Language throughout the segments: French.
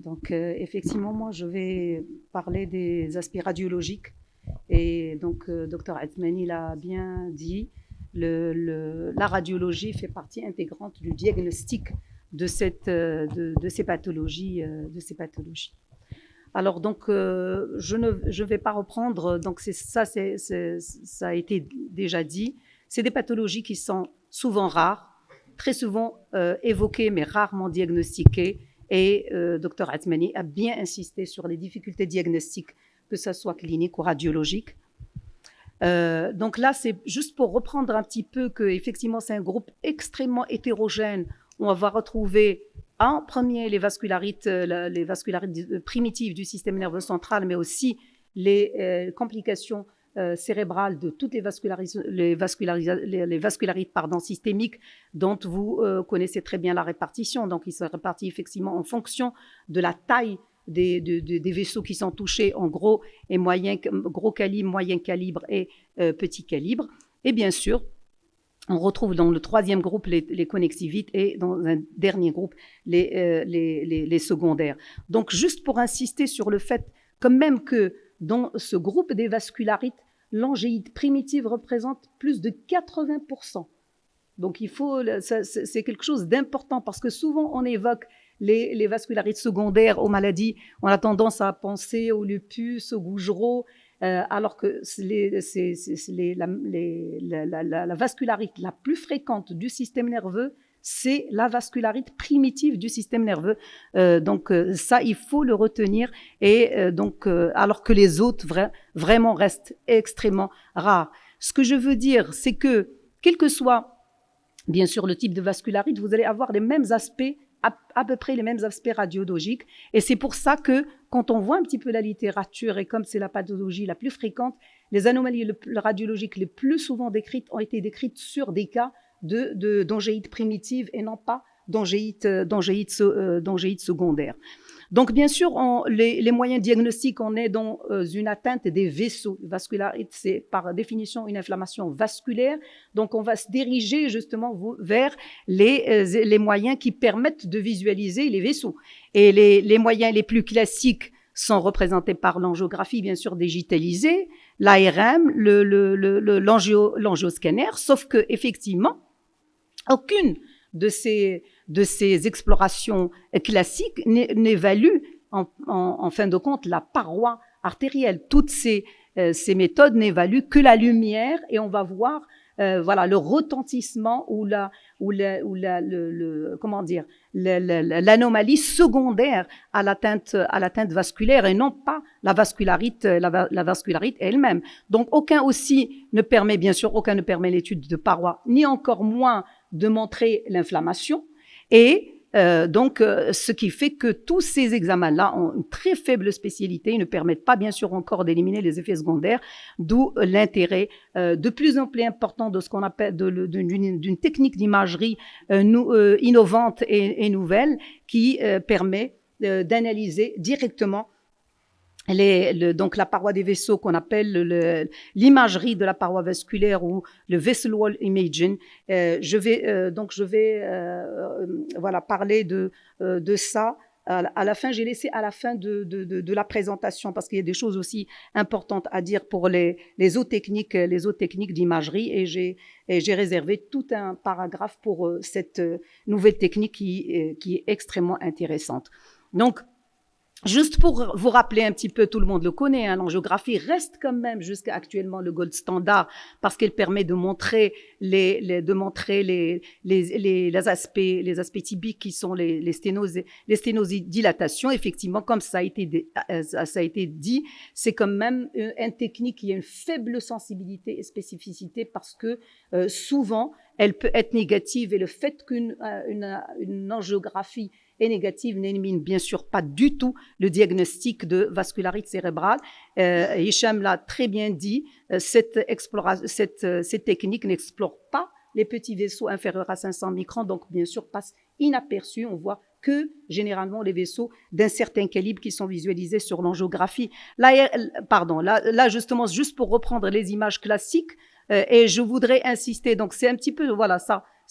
Donc, effectivement, moi, je vais parler des aspects radiologiques. Et donc, Dr Athmani l'a bien dit, la radiologie fait partie intégrante du diagnostic de ces pathologies. Alors, donc, je ne vais pas reprendre. Donc, ça a été déjà dit. C'est des pathologies qui sont souvent rares, très souvent évoquées, mais rarement diagnostiquées. Et Dr Athmani a bien insisté sur les difficultés diagnostiques, que ce soit cliniques ou radiologiques. Donc là, c'est juste pour reprendre un petit peu qu'effectivement, c'est un groupe extrêmement hétérogène où on va retrouver en premier les vascularites primitives du système nerveux central, mais aussi les complications cérébrales de toutes les vascularites systémiques dont vous connaissez très bien la répartition. Donc, ils se répartissent effectivement en fonction de la taille des vaisseaux qui sont touchés en gros et moyen, gros calibre, moyen calibre et petit calibre. Et bien sûr, on retrouve dans le troisième groupe les connectivites et dans un dernier groupe les secondaires. Donc, juste pour insister sur le fait quand même que dans ce groupe des vascularites, l'angéite primitive représente plus de 80%. Donc, c'est quelque chose d'important parce que souvent on évoque les vascularites secondaires aux maladies, on a tendance à penser au lupus, au Gougerot, alors que la vascularite la plus fréquente du système nerveux, c'est la vascularite primitive du système nerveux. Donc ça, il faut le retenir. Et donc, alors que les autres vraiment restent extrêmement rares. Ce que je veux dire, c'est que, quel que soit, bien sûr, le type de vascularite, vous allez avoir les mêmes aspects, à peu près les mêmes aspects radiologiques. Et c'est pour ça que, quand on voit un petit peu la littérature, et comme c'est la pathologie la plus fréquente, les anomalies radiologiques les plus souvent décrites ont été décrites sur des cas d'angéite primitive et non pas d'angéite secondaire. Donc, bien sûr, les moyens diagnostiques, on est dans une atteinte des vaisseaux. Vascularite, c'est par définition une inflammation vasculaire. Donc, on va se diriger justement vers les moyens qui permettent de visualiser les vaisseaux. Et les moyens les plus classiques sont représentés par l'angiographie, bien sûr, digitalisée, l'ARM, l'angioscanner, sauf que effectivement, aucune de ces explorations classiques n'évalue en fin de compte la paroi artérielle. Toutes ces méthodes n'évaluent que la lumière et on va voir le retentissement ou l'anomalie secondaire à l'atteinte vasculaire et non pas la vascularite elle-même. Donc aucun ne permet l'étude de paroi, ni encore moins de montrer l'inflammation. Et ce qui fait que tous ces examens-là ont une très faible spécialité et ne permettent pas, bien sûr, encore d'éliminer les effets secondaires, d'où l'intérêt de plus en plus important de ce qu'on appelle d'une technique d'imagerie innovante et nouvelle qui permet d'analyser directement donc la paroi des vaisseaux qu'on appelle l'imagerie de la paroi vasculaire ou le vessel wall imaging. Je vais parler de ça à la fin. J'ai laissé à la fin de la présentation parce qu'il y a des choses aussi importantes à dire pour les autres techniques d'imagerie et j'ai réservé tout un paragraphe pour cette nouvelle technique qui est extrêmement intéressante. Donc, juste pour vous rappeler un petit peu, tout le monde le connaît, l'angiographie reste quand même jusqu'à actuellement le gold standard parce qu'elle permet de montrer les aspects typiques qui sont les sténosidilatations. Effectivement, comme ça a été dit, c'est quand même une technique qui a une faible sensibilité et spécificité parce que souvent elle peut être négative et le fait qu'une angiographie est négative n'élimine bien sûr pas du tout le diagnostic de vascularite cérébrale. Hicham l'a très bien dit, cette technique n'explore pas les petits vaisseaux inférieurs à 500 microns, donc bien sûr passe inaperçu. On voit que généralement les vaisseaux d'un certain calibre qui sont visualisés sur l'angiographie. Là, justement, juste pour reprendre les images classiques, et je voudrais insister, donc c'est un petit peu,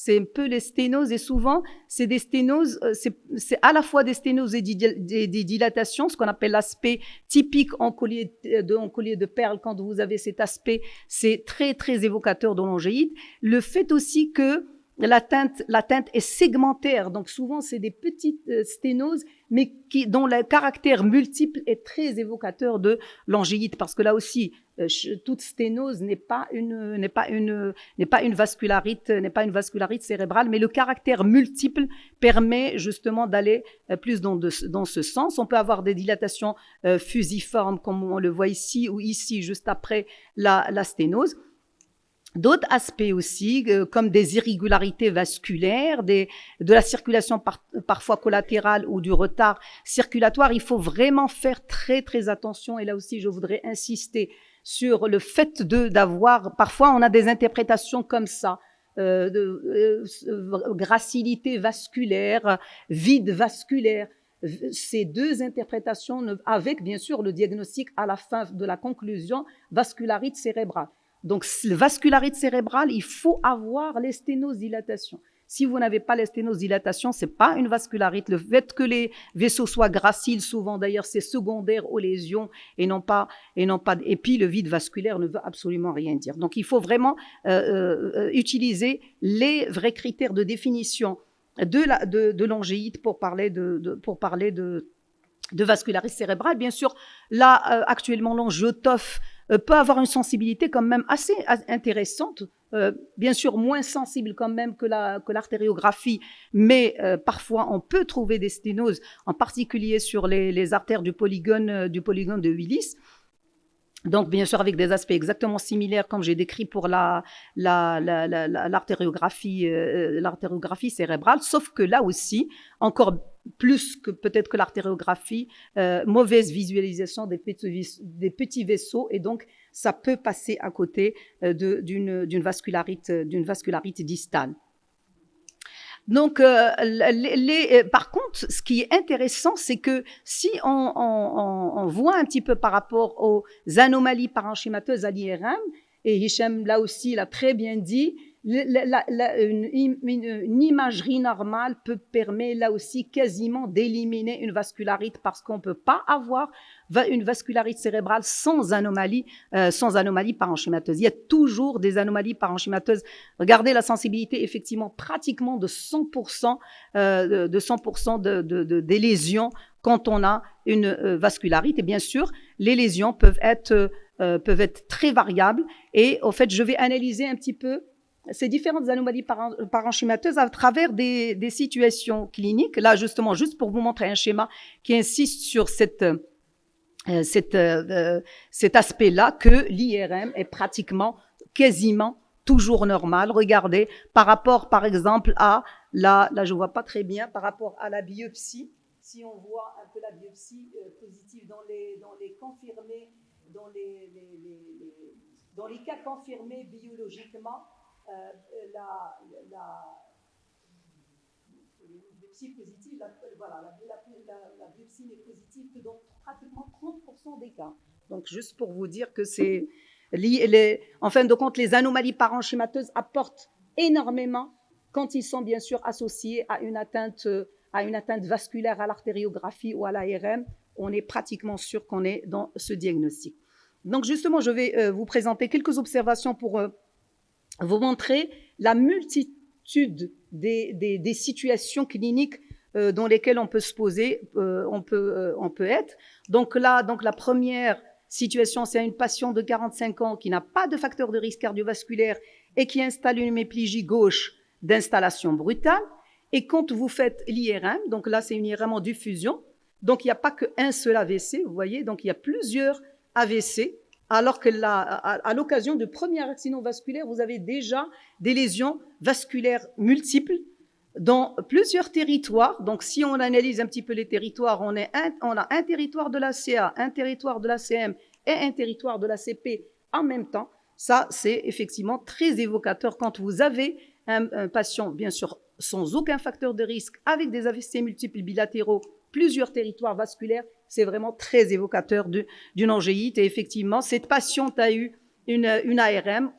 C'est un peu les sténoses et souvent, c'est des sténoses, c'est à la fois des sténoses et des dilatations, ce qu'on appelle l'aspect typique en collier de perles. Quand vous avez cet aspect, c'est très, très évocateur de l'angéite. Le fait aussi que la teinte est segmentaire, donc souvent c'est des petites sténoses, mais dont le caractère multiple est très évocateur de l'angéite, parce que là aussi, toute sténose n'est pas une vascularite cérébrale, mais le caractère multiple permet justement d'aller plus dans ce sens. On peut avoir des dilatations fusiformes, comme on le voit ici ou ici, juste après la sténose. D'autres aspects aussi, comme des irrégularités vasculaires, de la circulation parfois collatérale ou du retard circulatoire. Il faut vraiment faire très, très attention. Et là aussi, je voudrais insister sur le fait d'avoir, parfois on a des interprétations comme ça, gracilité vasculaire, vide vasculaire. Ces deux interprétations, avec bien sûr le diagnostic à la fin de la conclusion, vascularite cérébrale. Donc, vascularite cérébrale, il faut avoir les sténosdilatations. Si vous n'avez pas les sténosdilatations, c'est pas une vascularite. Le fait que les vaisseaux soient graciles, souvent d'ailleurs, c'est secondaire aux lésions et puis le vide vasculaire ne veut absolument rien dire. Donc, il faut vraiment utiliser les vrais critères de définition de l'angéite pour parler de vascularite cérébrale. Bien sûr, là, actuellement, l'angiotof peut avoir une sensibilité quand même assez intéressante, bien sûr moins sensible quand même que l'artériographie, mais parfois on peut trouver des sténoses, en particulier sur les artères du polygone de Willis. Donc, bien sûr, avec des aspects exactement similaires, comme j'ai décrit pour l'artériographie cérébrale, sauf que là aussi, encore plus que peut-être que l'artériographie, mauvaise visualisation des petits vaisseaux, et donc ça peut passer à côté d'une vascularite distale. Donc, par contre, ce qui est intéressant, c'est que si on voit un petit peu par rapport aux anomalies parenchymateuses à l'IRM, et Hicham, là aussi, l'a très bien dit, une imagerie normale permet là aussi quasiment d'éliminer une vascularite, parce qu'on ne peut pas avoir une vascularite cérébrale sans anomalie parenchymateuse. Il y a toujours des anomalies parenchymateuses. Regardez la sensibilité, effectivement, pratiquement de 100% des lésions quand on a une vascularite. Et bien sûr, les lésions peuvent être très variables. Et au fait, je vais analyser un petit peu ces différentes anomalies parenchymateuses à travers des situations cliniques. Là, justement, juste pour vous montrer un schéma qui insiste sur cet aspect-là, que l'IRM est quasiment toujours normal. Regardez, par rapport, par exemple, à là, je vois pas très bien, par rapport à la biopsie, si on voit un peu la biopsie positive dans les confirmés, dans les cas confirmés biologiquement, la biopsie positive, la biopsie n'est positive que dans pratiquement 30% des cas. Donc, juste pour vous dire que c'est en fin de compte, les anomalies parenchymateuses apportent énormément quand ils sont bien sûr associés à une atteinte vasculaire à l'artériographie ou à l'ARM. On est pratiquement sûr qu'on est dans ce diagnostic. Donc, justement, je vais vous présenter quelques observations pour vous montrer la multitude des situations cliniques dans lesquelles on peut se poser, on peut être. Donc là, la première situation, c'est une patiente de 45 ans qui n'a pas de facteur de risque cardiovasculaire et qui installe une hémiplégie gauche d'installation brutale. Et quand vous faites l'IRM, donc là, c'est une IRM en diffusion, donc il n'y a pas qu'un seul AVC, vous voyez, donc il y a plusieurs AVC, alors que à l'occasion du premier accident vasculaire, vous avez déjà des lésions vasculaires multiples dans plusieurs territoires. Donc, si on analyse un petit peu les territoires, on a un territoire de l'ACA, un territoire de l'ACM et un territoire de l'ACP en même temps. Ça, c'est effectivement très évocateur quand vous avez un patient, bien sûr, sans aucun facteur de risque, avec des AVC multiples bilatéraux, plusieurs territoires vasculaires. C'est vraiment très évocateur d'une angéite. Et effectivement, cette patiente a eu une ARM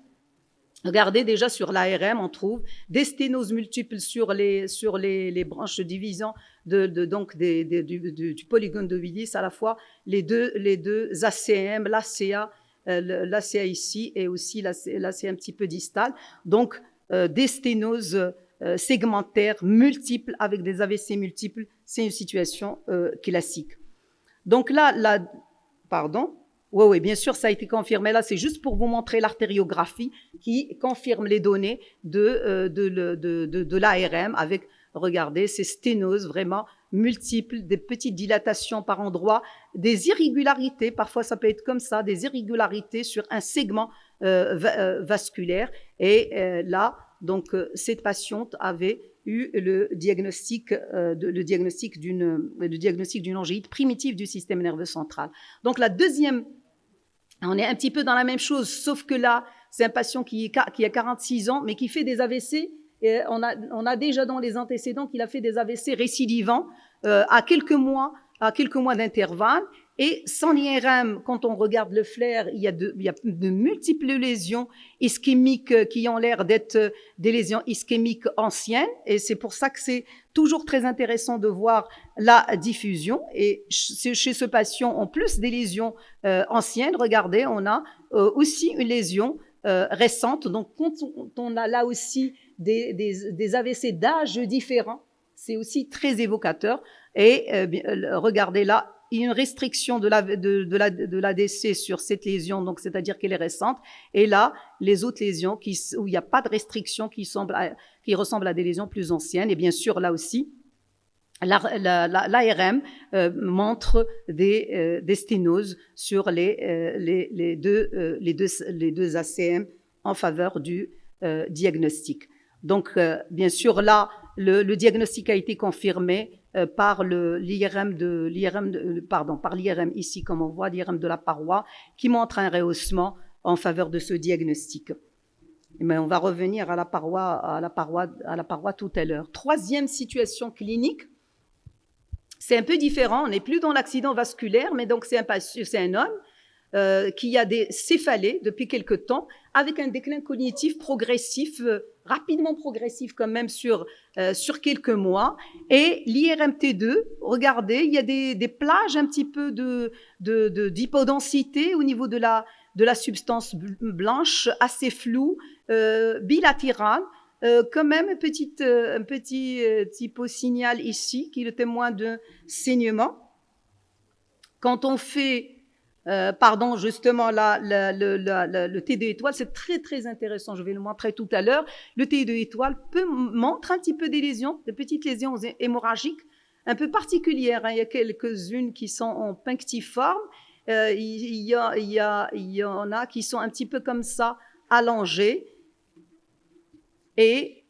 Regardez déjà sur l'ARM, on trouve des sténoses multiples sur les branches divisant donc du polygone de Willis, à la fois les deux ACM, l'ACA, l'ACA ici et aussi l'ACA un petit peu distal. Donc, des sténoses segmentaires multiples avec des AVC multiples, c'est une situation classique. Donc là, pardon. Oui, bien sûr, ça a été confirmé. Là, c'est juste pour vous montrer l'artériographie qui confirme les données de l'ARM avec, regardez, ces sténoses vraiment multiples, des petites dilatations par endroits, des irrégularités, parfois ça peut être comme ça, des irrégularités sur un segment vasculaire. Et là, donc, cette patiente avait eu le diagnostic d'une angine primitive du système nerveux central. Donc, la deuxième, on est un petit peu dans la même chose, sauf que là, c'est un patient qui a 46 ans, mais qui fait des AVC. Et on a déjà dans les antécédents qu'il a fait des AVC récidivants à quelques mois d'intervalle. Et sans IRM, quand on regarde le flair, il y a de multiples lésions ischémiques qui ont l'air d'être des lésions ischémiques anciennes. Et c'est pour ça que c'est toujours très intéressant de voir la diffusion. Et chez ce patient, en plus des lésions anciennes, regardez, on a aussi une lésion récente. Donc, quand on a là aussi des AVC d'âge différents, c'est aussi très évocateur. Et regardez là, il y a une restriction de l'ADC sur cette lésion, donc c'est-à-dire qu'elle est récente. Et là, les autres lésions où il n'y a pas de restriction qui ressemblent à des lésions plus anciennes. Et bien sûr, là aussi, l'ARM montre des sténoses sur les deux ACM en faveur du diagnostic. Donc, bien sûr, là, le diagnostic a été confirmé par l'IRM ici, comme on voit, l'IRM de la paroi, qui montre un rehaussement en faveur de ce diagnostic. Mais on va revenir à la paroi tout à l'heure. Troisième situation clinique, c'est un peu différent. On n'est plus dans l'accident vasculaire, mais donc c'est un homme qui a des céphalées depuis quelque temps, avec un déclin cognitif progressif, rapidement progressif quand même sur quelques mois. Et l'IRMT2, regardez, il y a des plages un petit peu d'hypodensité au niveau de la substance blanche, assez floue, bilatérale. Quand même un petit typo-signal ici qui est le témoin d'un saignement. Quand on fait justement le T2 étoile, c'est très très intéressant, je vais le montrer tout à l'heure. Le T2 étoile montre un petit peu des lésions, des petites lésions hémorragiques un peu particulières, hein. Il y a quelques-unes qui sont en punctiforme, il y en a qui sont un petit peu comme ça, allongées. Et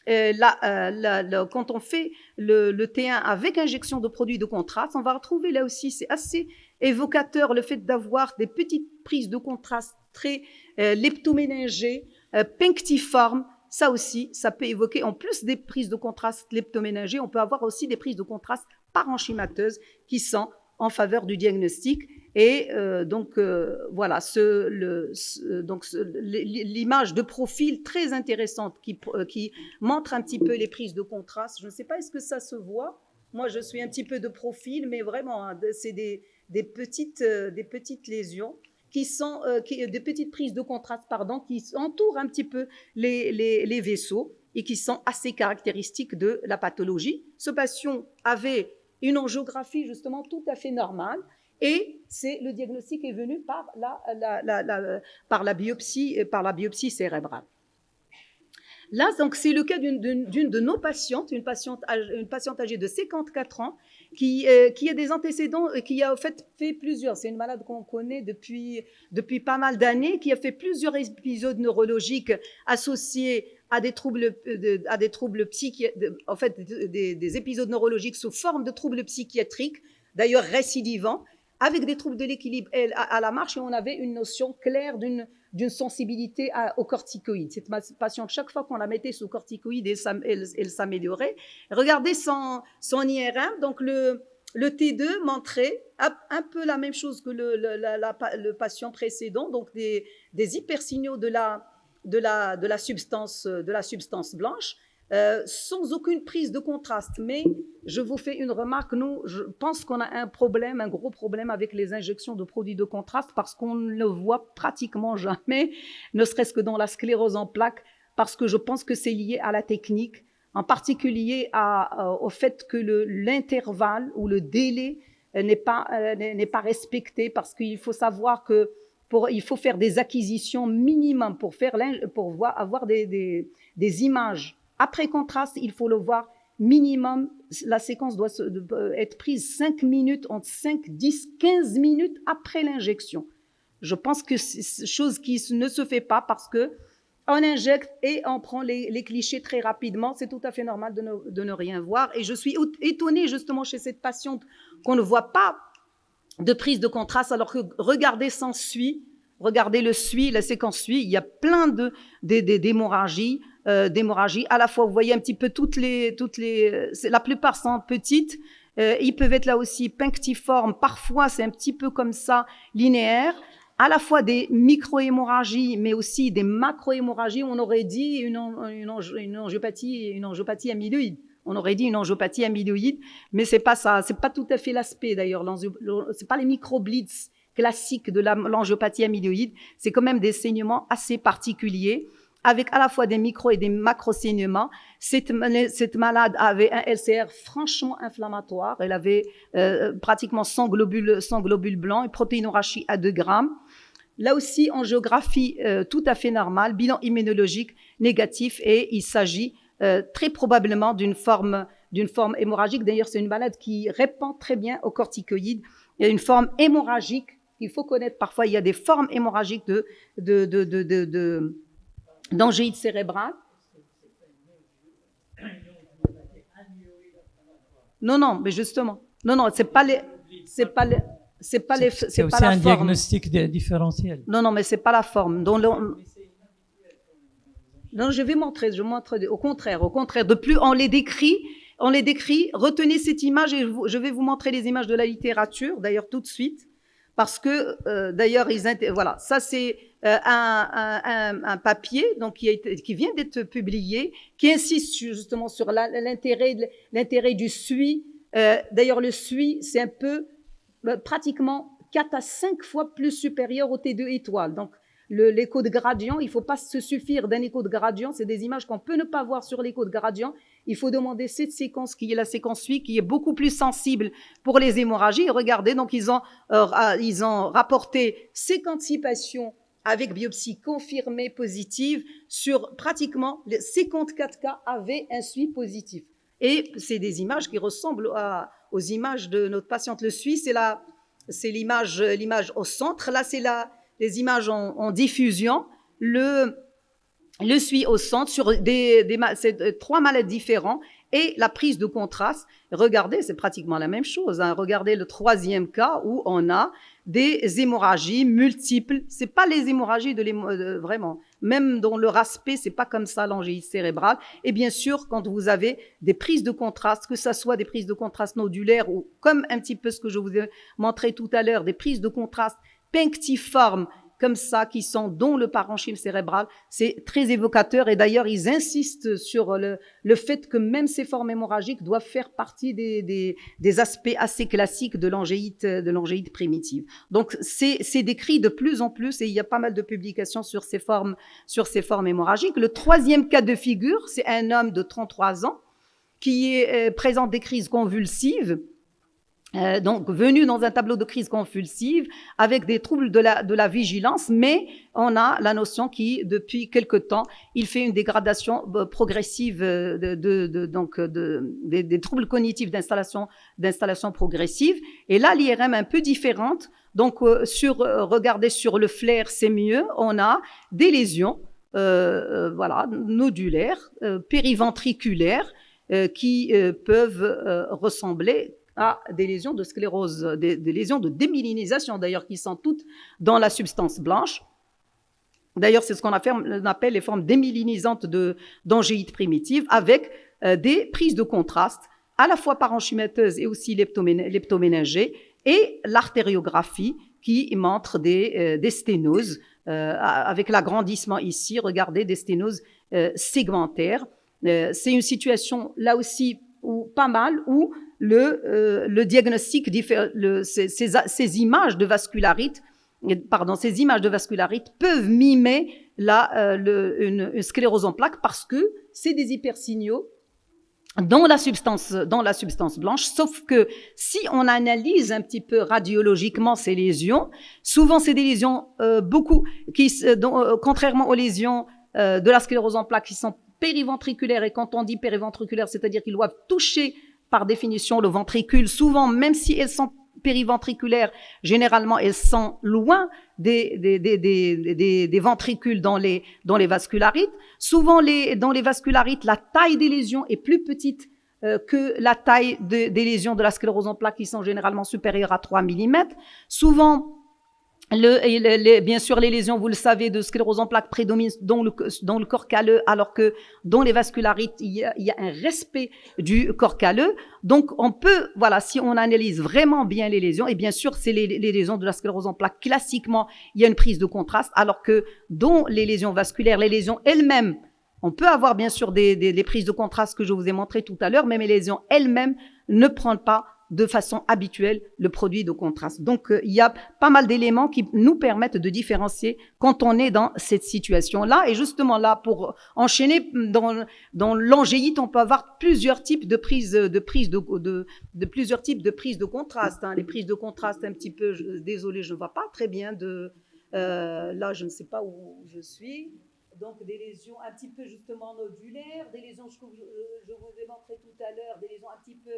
quand on fait le T1 avec injection de produits de contraste, on va retrouver là aussi, c'est assez évocateur le fait d'avoir des petites prises de contraste très leptoméningées, punctiformes. Ça aussi, ça peut évoquer, en plus des prises de contraste leptoméningées, on peut avoir aussi des prises de contraste parenchymateuses qui sont en faveur du diagnostic. Et voilà, l'image de profil très intéressante qui montre un petit peu les prises de contraste. Je ne sais pas, est-ce que ça se voit? Moi, je suis un petit peu de profil, mais vraiment, hein, c'est des petites lésions des petites prises de contraste, qui entourent un petit peu les vaisseaux et qui sont assez caractéristiques de la pathologie. Ce patient avait une angiographie justement tout à fait normale. Et le diagnostic est venu par la biopsie cérébrale. Là, donc, c'est le cas d'une de nos patientes, une patiente âgée de 54 ans, qui a des antécédents, qui a fait plusieurs, c'est une malade qu'on connaît depuis pas mal d'années, qui a fait plusieurs épisodes neurologiques associés à des troubles psychiatriques, en fait, des épisodes neurologiques sous forme de troubles psychiatriques, d'ailleurs récidivants, avec des troubles de l'équilibre à la marche, et on avait une notion claire d'une sensibilité aux corticoïdes. Cette patiente, chaque fois qu'on la mettait sous corticoïdes, elle s'améliorait. Regardez son IRM, donc le T2 montrait un peu la même chose que le patient précédent, donc des hypersignaux de de la substance blanche, sans aucune prise de contraste. Mais je vous fais une remarque, nous, je pense qu'on a un problème, un gros problème avec les injections de produits de contraste parce qu'on ne le voit pratiquement jamais, ne serait-ce que dans la sclérose en plaques, parce que je pense que c'est lié à la technique, en particulier au fait que l'intervalle ou le délai n'est pas respecté, parce qu'il faut savoir que il faut faire des acquisitions minimum pour avoir des images. Après contraste, il faut le voir minimum. La séquence doit être prise 5 minutes, entre 5, 10, 15 minutes après l'injection. Je pense que c'est chose qui ne se fait pas parce que on injecte et on prend les clichés très rapidement. C'est tout à fait normal de ne rien voir. Et je suis étonnée justement chez cette patiente qu'on ne voit pas de prise de contraste, alors que regardez regardez le SUI, la séquence SUI, il y a plein d'hémorragies, à la fois, vous voyez un petit peu la plupart sont petites, ils peuvent être là aussi punctiformes, parfois c'est un petit peu comme ça, linéaire, à la fois des micro-hémorragies, mais aussi des macro-hémorragies, on aurait dit une angiopathie amyloïde. On aurait dit une angiopathie amyloïde, mais c'est pas ça. C'est pas tout à fait l'aspect d'ailleurs. C'est pas les microblitz classiques de l'angiopathie amyloïde. C'est quand même des saignements assez particuliers, avec à la fois des micro et des macro saignements. Cette malade avait un LCR franchement inflammatoire. Elle avait pratiquement 100 globules blancs, une protéinorachie à 2 grammes. Là aussi, angiographie tout à fait normale, bilan immunologique négatif, et il s'agit très probablement d'une forme hémorragique. D'ailleurs, c'est une malade qui répond très bien aux corticoïdes. Il y a une forme hémorragique qu'il faut connaître. Parfois, il y a des formes hémorragiques d'angéite cérébrale. Non, mais justement. Non, c'est pas un diagnostic différentiel. Non, mais c'est pas la forme. Non, je vais montrer. Au contraire. De plus, on les décrit. Retenez cette image et je vais vous montrer les images de la littérature, d'ailleurs, tout de suite. Parce que, d'ailleurs, voilà. Ça, c'est un papier, donc, qui vient d'être publié, qui insiste justement sur l'intérêt du SUI. D'ailleurs, le SUI, c'est un peu, pratiquement 4 à 5 fois plus supérieur au T2 étoile. Donc, l'écho de gradient, il ne faut pas se suffire d'un écho de gradient. C'est des images qu'on peut ne pas voir sur l'écho de gradient. Il faut demander cette séquence qui est la séquence SUI, qui est beaucoup plus sensible pour les hémorragies. Regardez, donc ils ont rapporté 56 patients avec biopsie confirmée positive sur pratiquement les 54 cas avaient un SUI positif. Et c'est des images qui ressemblent aux images de notre patiente. Le SUI, c'est l'image au centre. Là, c'est les images en diffusion. Le SUI au centre sur c'est 3 malades différents et la prise de contraste. Regardez, c'est pratiquement la même chose. Hein. Regardez le 3e cas où on a des hémorragies multiples. C'est pas les hémorragies vraiment. Même dans leur aspect, c'est pas comme ça l'angéite cérébrale. Et bien sûr, quand vous avez des prises de contraste, que ça soit des prises de contraste nodulaires ou comme un petit peu ce que je vous ai montré tout à l'heure, des prises de contraste punctiformes comme ça, qui sont dans le parenchyme cérébral, c'est très évocateur. Et d'ailleurs, ils insistent sur le fait que même ces formes hémorragiques doivent faire partie des aspects assez classiques de l'angéite primitive. Donc, c'est décrit de plus en plus et il y a pas mal de publications sur ces formes hémorragiques. Le 3e cas de figure, c'est un homme de 33 ans qui présente des crises convulsives. Donc venu dans un tableau de crise convulsive avec des troubles de la vigilance, mais on a la notion qui depuis quelque temps il fait une dégradation progressive des troubles cognitifs d'installation progressive. Et là l'IRM est un peu différente. Donc regardez sur le flair, c'est mieux. On a des lésions nodulaires, périventriculaires qui peuvent ressembler à des lésions de sclérose, des lésions de démyélinisation d'ailleurs, qui sont toutes dans la substance blanche. D'ailleurs, c'est ce qu'on appelle les formes démyélinisantes d'angéite primitive, avec des prises de contraste, à la fois parenchymateuses et aussi leptoméningées, et l'artériographie qui montre des sténoses avec l'agrandissement ici, regardez, des sténoses segmentaires. C'est une situation là aussi pas mal où le diagnostic, ces images de vascularite, ces images de vascularite peuvent mimer une sclérose en plaques parce que c'est des hypersignaux dans la substance blanche, sauf que si on analyse un petit peu radiologiquement ces lésions, souvent c'est des lésions contrairement aux lésions de la sclérose en plaques qui sont périventriculaires, et quand on dit périventriculaire, c'est-à-dire qu'ils doivent toucher par définition le ventricule, souvent même si elles sont périventriculaires, généralement elles sont loin des ventricules dans les vascularites. Souvent dans les vascularites, la taille des lésions est plus petite que la taille des lésions de la sclérose en plaques qui sont généralement supérieures à 3 mm. Souvent, bien sûr, les lésions, vous le savez, de sclérose en plaques prédominent dans le corps calleux, alors que dans les vascularites, il y a un respect du corps calleux. Donc, on peut, voilà, si on analyse vraiment bien les lésions, et bien sûr, c'est les lésions de la sclérose en plaques, classiquement, il y a une prise de contraste, alors que dans les lésions vasculaires, les lésions elles-mêmes, on peut avoir bien sûr des prises de contraste que je vous ai montrées tout à l'heure, mais les lésions elles-mêmes ne prennent pas de façon habituelle le produit de contraste. Donc, il y a pas mal d'éléments qui nous permettent de différencier quand on est dans cette situation-là. Et justement là, pour enchaîner dans l'angéite, on peut avoir plusieurs types de plusieurs types de prises de contraste. Les prises de contraste un petit peu, désolé, je ne vois pas très bien là, je ne sais pas où je suis. Donc, des lésions un petit peu justement nodulaires, des lésions, je vous ai montré tout à l'heure, des lésions un petit peu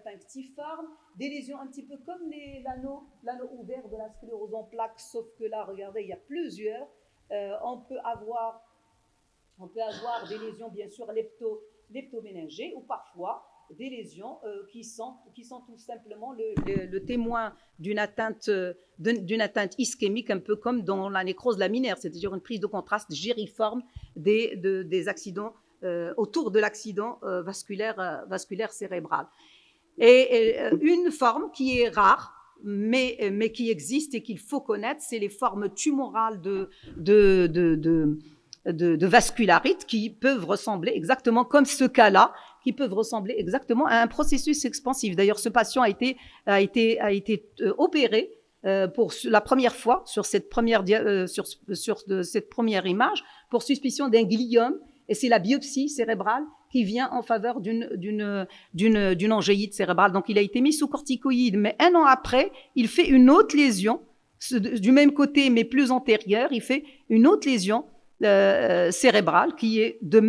punctiformes, des lésions un petit peu comme l'anneau ouvert de la sclérose en plaques, sauf que là, regardez, il y a plusieurs. On peut avoir des lésions, bien sûr, leptoméningées, ou parfois des lésions qui sont tout simplement le témoin d'une atteinte ischémique, un peu comme dans la nécrose laminaire, c'est-à-dire une prise de contraste gériforme des accidents autour de l'accident vasculaire cérébral. Et une forme qui est rare, mais qui existe et qu'il faut connaître, c'est les formes tumorales de vascularite qui peuvent ressembler exactement comme ce cas-là, qui peuvent ressembler exactement à un processus expansif. D'ailleurs, ce patient a été opéré pour la première fois sur cette première image pour suspicion d'un gliome, et c'est la biopsie cérébrale qui vient en faveur d'une angéite cérébrale. Donc, il a été mis sous corticoïdes, mais 1 an après, il fait une autre lésion du même côté, mais plus antérieure. Il fait une autre lésion cérébrale qui est de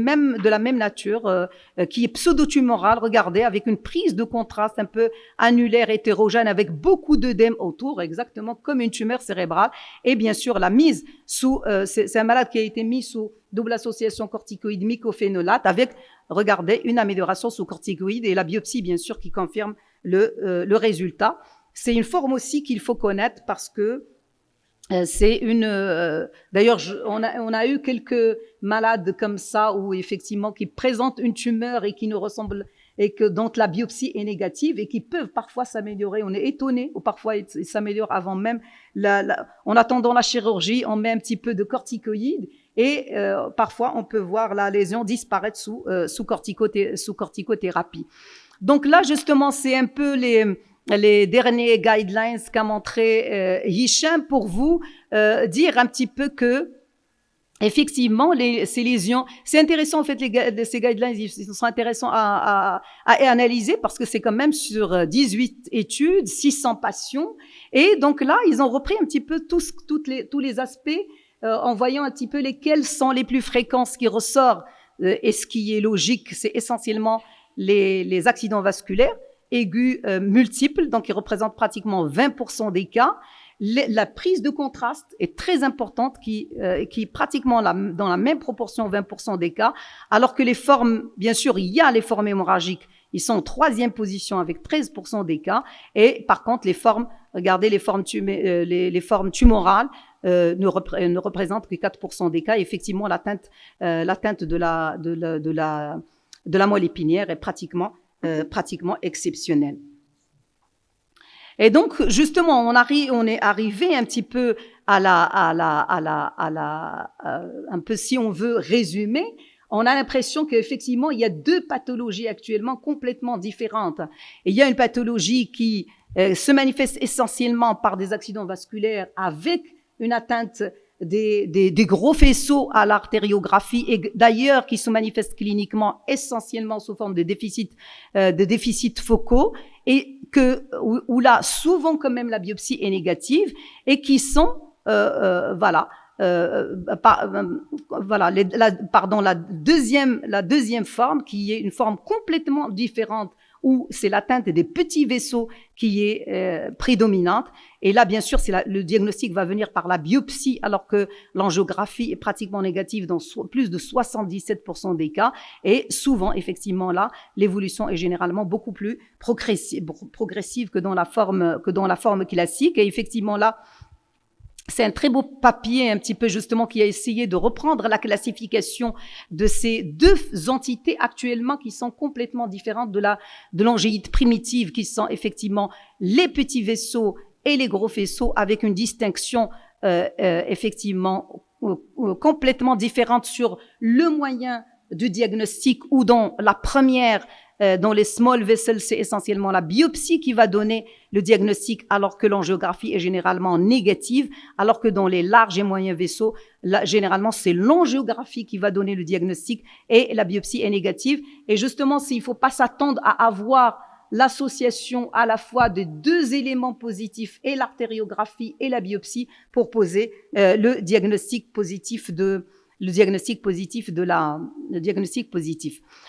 la même nature, qui est pseudotumorale, regardez, avec une prise de contraste un peu annulaire, hétérogène, avec beaucoup d'œdème autour, exactement comme une tumeur cérébrale. Et bien sûr, la mise sous, c'est un malade qui a été mis sous double association corticoïde mycophénolate avec, regardez, une amélioration sous corticoïde et la biopsie, bien sûr, qui confirme le résultat. C'est une forme aussi qu'il faut connaître parce que c'est d'ailleurs, on a eu quelques malades comme ça où effectivement qui présentent une tumeur et qui nous ressemble et que dont la biopsie est négative et qui peuvent parfois s'améliorer. On est étonné ou parfois ils s'améliorent avant même en attendant la chirurgie, on met un petit peu de corticoïdes et parfois on peut voir la lésion disparaître sous corticothérapie. Donc là justement, c'est un peu les derniers guidelines qu'a montré Hicham pour vous dire un petit peu que effectivement ces lésions, c'est intéressant en fait ces guidelines, ils sont intéressants à analyser parce que c'est quand même sur 18 études, 600 patients, et donc là ils ont repris un petit peu tous les aspects en voyant un petit peu lesquels sont les plus fréquents. Ce qui ressort et ce qui est logique, c'est essentiellement les accidents vasculaires aigus multiples, donc ils représentent pratiquement 20% des cas. La prise de contraste est très importante, qui est pratiquement dans la même proportion, 20% des cas, alors que les formes, bien sûr, il y a les formes hémorragiques, ils sont en 3e position avec 13% des cas, et par contre, les formes, regardez, les formes tumorales ne représentent que 4% des cas. Et effectivement, l'atteinte de la moelle épinière est pratiquement exceptionnelle. Et donc, justement, on est arrivé un petit peu un peu si on veut résumer, on a l'impression qu'effectivement, il y a deux pathologies actuellement complètement différentes. Et il y a une pathologie qui se manifeste essentiellement par des accidents vasculaires avec une atteinte des gros faisceaux à l'artériographie et d'ailleurs qui se manifestent cliniquement essentiellement sous forme de déficits focaux et où là, souvent quand même la biopsie est négative et qui sont, la deuxième forme qui est une forme complètement différente où c'est l'atteinte des petits vaisseaux qui est prédominante. Et là, bien sûr, le diagnostic va venir par la biopsie, alors que l'angiographie est pratiquement négative dans plus de 77% des cas. Et souvent, effectivement, là, l'évolution est généralement beaucoup plus progressive que dans la forme classique. Et effectivement, là, c'est un très beau papier, un petit peu justement, qui a essayé de reprendre la classification de ces deux entités actuellement qui sont complètement différentes de l'angéite primitive, qui sont effectivement les petits vaisseaux et les gros vaisseaux, avec une distinction effectivement complètement différente sur le moyen du diagnostic ou dans la première. Dans les small vessels, c'est essentiellement la biopsie qui va donner le diagnostic, alors que l'angiographie est généralement négative, alors que dans les larges et moyens vaisseaux, là, généralement, c'est l'angiographie qui va donner le diagnostic et la biopsie est négative. Et justement, il ne faut pas s'attendre à avoir l'association à la fois des deux éléments positifs et l'artériographie et la biopsie pour poser le diagnostic positif.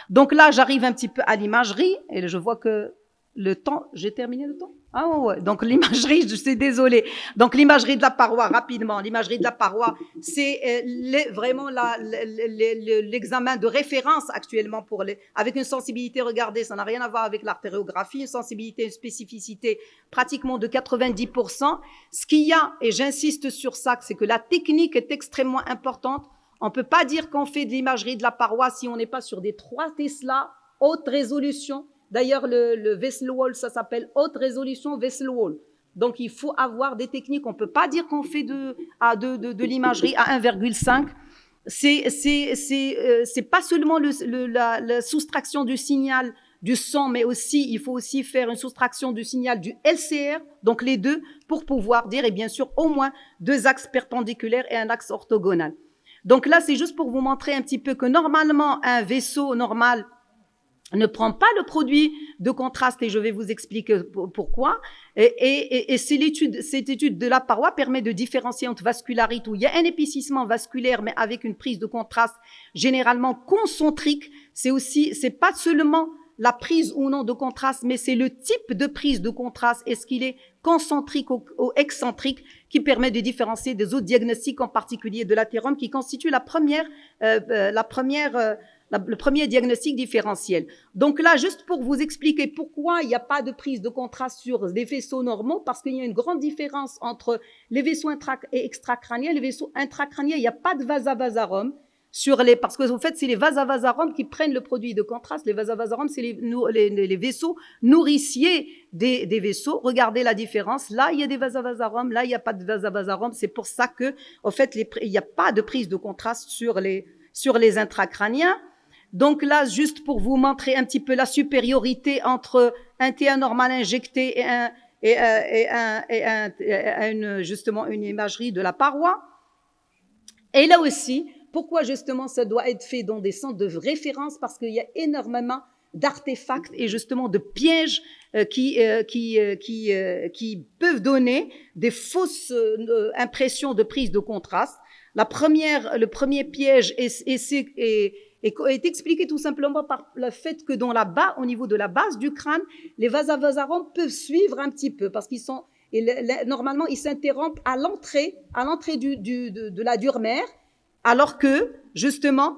Donc là, j'arrive un petit peu à l'imagerie et je vois que le temps, j'ai terminé le temps? Ah ouais, donc l'imagerie, je suis désolée. Donc l'imagerie de la paroi, rapidement. L'imagerie de la paroi, c'est vraiment l'examen de référence actuellement avec une sensibilité, regardez, ça n'a rien à voir avec l'artériographie, une sensibilité, une spécificité pratiquement de 90%. Ce qu'il y a, et j'insiste sur ça, c'est que la technique est extrêmement importante. On ne peut pas dire qu'on fait de l'imagerie de la paroi si on n'est pas sur des 3 Tesla, haute résolution. D'ailleurs, le vessel wall, ça s'appelle haute résolution vessel wall. Donc, il faut avoir des techniques. On ne peut pas dire qu'on fait de l'imagerie à 1,5. C'est pas seulement la soustraction du signal du sang, mais aussi, il faut aussi faire une soustraction du signal du LCR, donc les deux, pour pouvoir dire, et bien sûr, au moins 2 axes perpendiculaires et un axe orthogonal. Donc là, c'est juste pour vous montrer un petit peu que normalement, un vaisseau normal ne prend pas le produit de contraste et je vais vous expliquer pourquoi. Et cette étude de la paroi permet de différencier entre vascularite où il y a un épicissement vasculaire mais avec une prise de contraste généralement concentrique. C'est pas seulement la prise ou non de contraste, mais c'est le type de prise de contraste. Est-ce qu'il est concentrique ou excentrique qui permet de différencier des autres diagnostics, en particulier de l'athérome, qui constitue le premier diagnostic différentiel. Donc là, juste pour vous expliquer pourquoi il n'y a pas de prise de contraste sur les vaisseaux normaux, parce qu'il y a une grande différence entre les vaisseaux et extracrâniens. Les vaisseaux intracrâniens, il n'y a pas de vasavasarum parce que en fait, c'est les vasavasarum qui prennent le produit de contraste. Les vasavasarum, c'est les vaisseaux nourriciers des vaisseaux. Regardez la différence. Là, il y a des vasavasarum. Là, il n'y a pas de vasavasarum. C'est pour ça que, en fait, il n'y a pas de prise de contraste sur les intracrâniens. Donc là, juste pour vous montrer un petit peu la supériorité entre un TA normal injecté justement une imagerie de la paroi. Et là aussi, pourquoi justement ça doit être fait dans des centres de référence? Parce qu'il y a énormément d'artefacts et justement de pièges qui peuvent donner des fausses impressions de prise de contraste. Le premier piège est expliqué tout simplement par le fait que au niveau de la base du crâne, les vasavasarum peuvent suivre un petit peu parce qu'ils sont normalement ils s'interrompent à l'entrée de la dure mère, alors que justement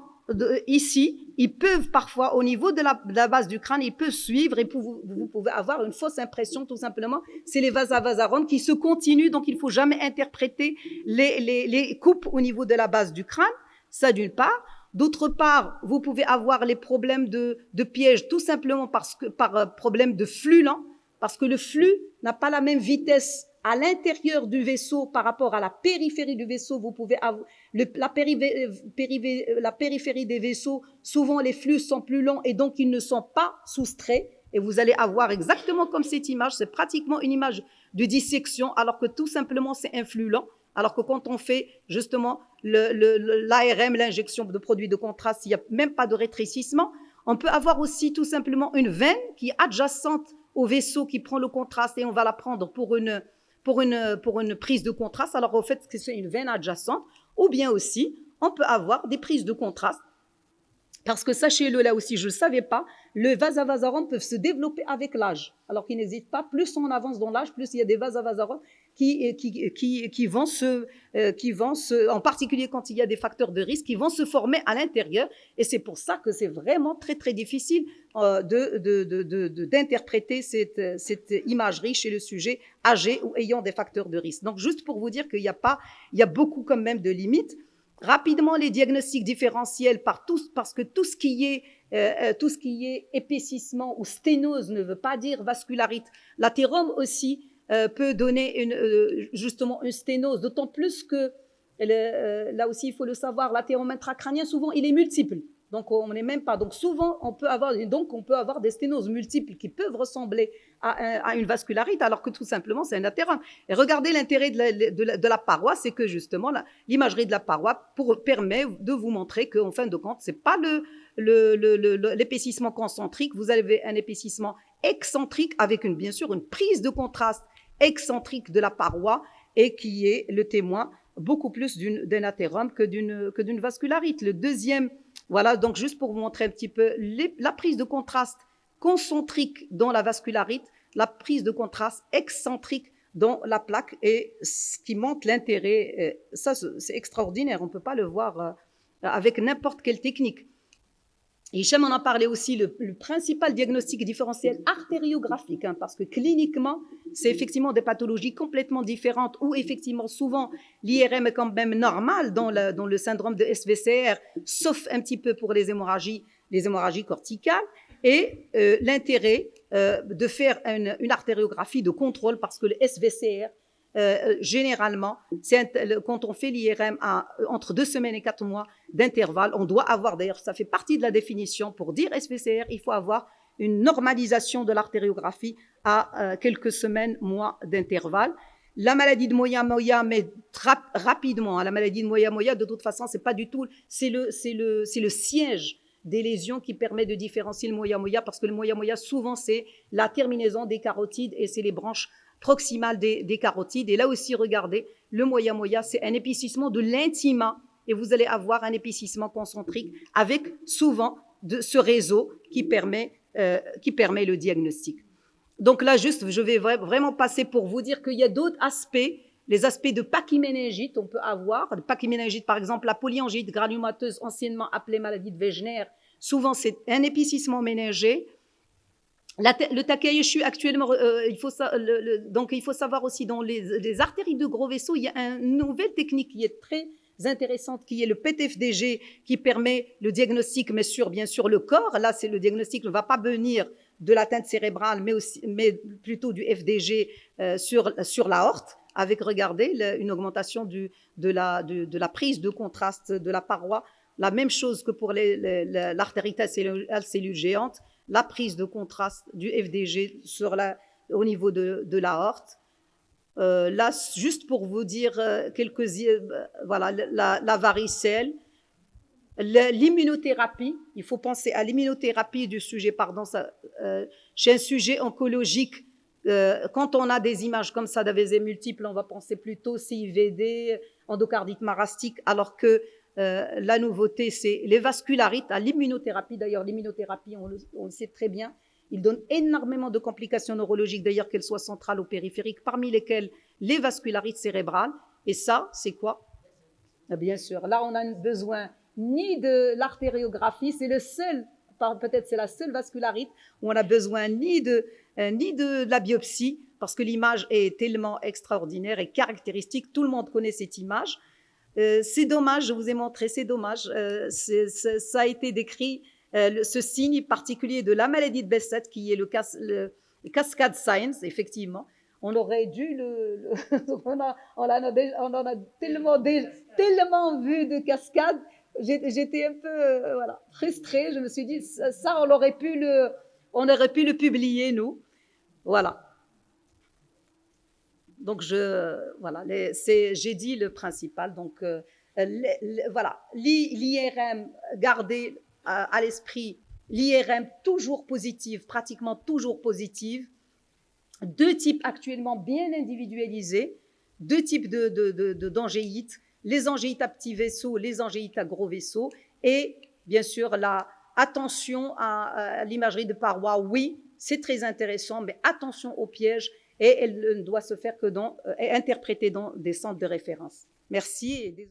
ici ils peuvent parfois au niveau de la base du crâne ils peuvent suivre et vous pouvez avoir une fausse impression tout simplement. C'est les vasavasarum qui se continuent, donc il faut jamais interpréter les coupes au niveau de la base du crâne, ça d'une part. D'autre part, vous pouvez avoir les problèmes de piège tout simplement par problème de flux lent, parce que le flux n'a pas la même vitesse à l'intérieur du vaisseau par rapport à la périphérie du vaisseau. Vous pouvez avoir la périphérie des vaisseaux, souvent les flux sont plus longs et donc ils ne sont pas soustraits. Et vous allez avoir exactement comme cette image, c'est pratiquement une image de dissection, alors que tout simplement c'est un flux lent. Alors que quand on fait justement l'ARM, l'injection de produits de contraste, il n'y a même pas de rétrécissement. On peut avoir aussi tout simplement une veine qui est adjacente au vaisseau qui prend le contraste et on va la prendre pour une prise de contraste, alors au fait que c'est une veine adjacente, ou bien aussi, on peut avoir des prises de contraste, parce que sachez-le là aussi, je ne le savais pas, les vasavasaromes peuvent se développer avec l'âge, alors qu'ils n'hésitent pas, plus on avance dans l'âge, plus il y a des vasavasaromes qui vont se, en particulier quand il y a des facteurs de risque, qui vont se former à l'intérieur, et c'est pour ça que c'est vraiment très très difficile d'interpréter cette imagerie chez le sujet âgé ou ayant des facteurs de risque. Donc juste pour vous dire qu'il y a beaucoup quand même de limites. Rapidement, les diagnostics différentiels parce que tout ce qui est épaississement ou sténose ne veut pas dire vascularite. L'athérome aussi peut donner justement une sténose, d'autant plus que là aussi il faut le savoir, l'athérome intracrânien souvent il est multiple. Donc on n'est même pas. Donc souvent on peut avoir des sténoses multiples qui peuvent ressembler à une vascularite, alors que tout simplement c'est un athérome. Et regardez l'intérêt de la paroi, c'est que justement l'imagerie de la paroi permet de vous montrer qu'en fin de compte c'est pas l'épaississement concentrique. Vous avez un épaississement excentrique avec bien sûr une prise de contraste excentrique de la paroi et qui est le témoin beaucoup plus d'un athérome que d'une vascularite. Le deuxième, voilà, donc juste pour vous montrer un petit peu la prise de contraste concentrique dans la vascularite, la prise de contraste excentrique dans la plaque, et ce qui montre l'intérêt, ça c'est extraordinaire, on ne peut pas le voir avec n'importe quelle technique. Hicham en a parlé aussi, le principal diagnostic différentiel artériographique, parce que cliniquement, c'est effectivement des pathologies complètement différentes où effectivement souvent l'IRM est quand même normal dans le syndrome de SVCR, sauf un petit peu pour les hémorragies corticales, et l'intérêt de faire une artériographie de contrôle, parce que le SVCR, généralement, quand on fait l'IRM entre 2 semaines et 4 mois d'intervalle, on doit avoir, d'ailleurs ça fait partie de la définition, pour dire SVCR, il faut avoir une normalisation de l'artériographie à quelques semaines, mois d'intervalle. La maladie de Moya-Moya, mais rapidement, la maladie de Moya-Moya, de toute façon, c'est pas du tout, c'est le siège des lésions qui permet de différencier le Moya-Moya, parce que le Moya-Moya, souvent, c'est la terminaison des carotides et c'est les branches proximales des carotides. Et là aussi, regardez, le Moya-Moya, c'est un épaississement de l'intima, et vous allez avoir un épaississement concentrique avec souvent ce réseau qui permet le diagnostic. Donc là, juste, je vais vraiment passer pour vous dire qu'il y a d'autres aspects, les aspects de pachyméningite, on peut avoir. Le pachyméningite, par exemple, la polyangite granulomateuse, anciennement appelée maladie de Wegener, souvent c'est un épaississement méningé. Le Takayushi, actuellement, donc il faut savoir aussi dans les artères de gros vaisseaux, il y a une nouvelle technique qui est très intéressante, qui est le PET-FDG, qui permet le diagnostic, mais sur bien sûr le corps. Là, c'est le diagnostic ne va pas venir de l'atteinte cérébrale, mais plutôt du FDG sur l'aorte, avec, regardez, une augmentation de la prise de contraste de la paroi. La même chose que pour l'artérite à cellule géante, la prise de contraste du FDG au niveau de l'aorte. Là, juste pour vous dire voilà, la varicelle, l'immunothérapie, il faut penser à l'immunothérapie du sujet, chez un sujet oncologique, quand on a des images comme ça d'AVC multiples, on va penser plutôt CIVD, endocardite marastique, alors que la nouveauté, c'est les vascularites à l'immunothérapie. D'ailleurs, l'immunothérapie, on le sait très bien, il donne énormément de complications neurologiques, d'ailleurs qu'elles soient centrales ou périphériques, parmi lesquelles les vascularites cérébrales. Et ça, c'est quoi? Bien sûr, là, on n'a besoin ni de l'artériographie, c'est peut-être c'est la seule vascularite où on a besoin ni de la biopsie, parce que l'image est tellement extraordinaire et caractéristique. Tout le monde connaît cette image. C'est dommage, je vous ai montré, c'est dommage. Ça a été décrit, ce signe particulier de la maladie de Behçet, qui est le cascade signs, effectivement. on aurait dû on en a tellement vu de cascades. J'étais un peu voilà, frustrée. Je me suis dit, ça on aurait pu le publier, nous. Voilà. Donc, voilà, j'ai dit le principal. Donc, voilà, l'IRM, gardez à l'esprit l'IRM toujours positive, pratiquement toujours positive. 2 types actuellement bien individualisés, 2 types d'angéites, les angéites à petits vaisseaux, les angéites à gros vaisseaux, et bien sûr, attention à l'imagerie de paroi. Oui, c'est très intéressant, mais attention aux pièges, et elle ne doit se faire que interprétée dans des centres de référence. Merci.